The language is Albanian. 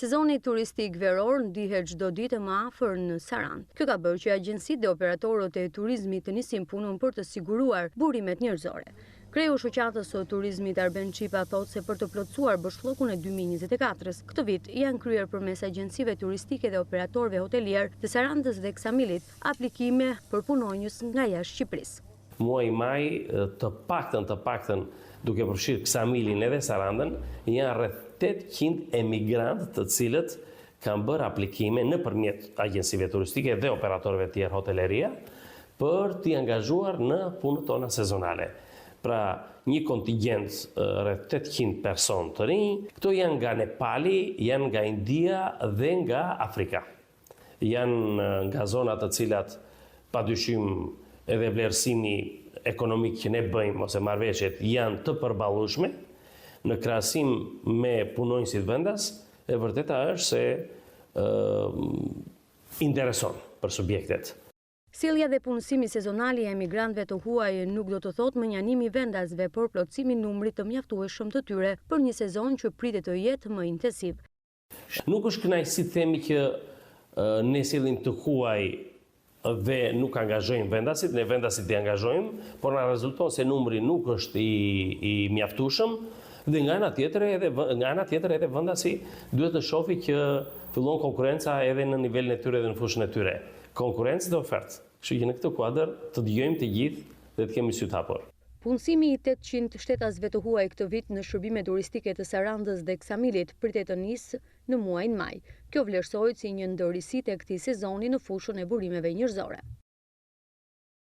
Sezoni turistik veror ndihet çdo ditë më afër në Sarandë. Kjo ka bërë që agjencitë dhe operatorët e turizmit të nisin punën për të siguruar burimet njerëzore. Kreu shoqatës së turizmit Arben Çipa thotë se për të plotësuar bashkëllokun e 2024-s, këtë vit janë kryer përmes agjencive turistike dhe operatorëve hotelier të Sarandës dhe Ksamilit aplikime për punonjës nga jashtë Shqipërisë. Muaj maj të paktën duke përfshirë Ksamilin edhe Sarandën, janë rreth 800 emigrantë të cilët kanë bërë aplikime nëpërmjet agjencive turistike dhe operatorëve të tjerë hoteleria për t'i angazhuar në punët tona sezonale. Pra, një kontingent rreth 800 personë të rinj, këto janë nga Nepali, janë nga India dhe nga Afrika. Janë nga zonat të cilat padyshim edhe vlerësimi ekonomik që ne bëjmë ose marrëveshjet janë të përballueshme në krahasim me punonjësit vendas, e vërteta është se intereson për subjektet. Sjellja dhe punësimi sezonal i emigrantëve të huaj nuk do të thotë menjanimi i vendasve, por plotësimi i numrit të mjaftueshëm të tyre për një sezon që pritet të jetë më intensiv. Nuk është kënaqësi të themi që ne sjellim të huaj dhe nuk angazhojmë vendasit, ne vendasit i angazhojmë, por na rezulton se numri nuk është i mjaftueshëm dhe nga ana tjetër edhe vendasi duhet të shohë që fillon konkurenca edhe në nivelin e tyre dhe në fushën e tyre. Konkurrencë dhe ofertë. Kështu që në këtë kuadër të dëgjojmë të gjithë dhe të kemi sy të hapur. Punësimi i 800 shtetasve të huaj këtë vit në shërbime turistike të Sarandës dhe Ksamilit pritet të nisë në muajin maj. Kjo vlerësohet si një ndërrisi tek këtij sezoni në fushën e burimeve njerëzore.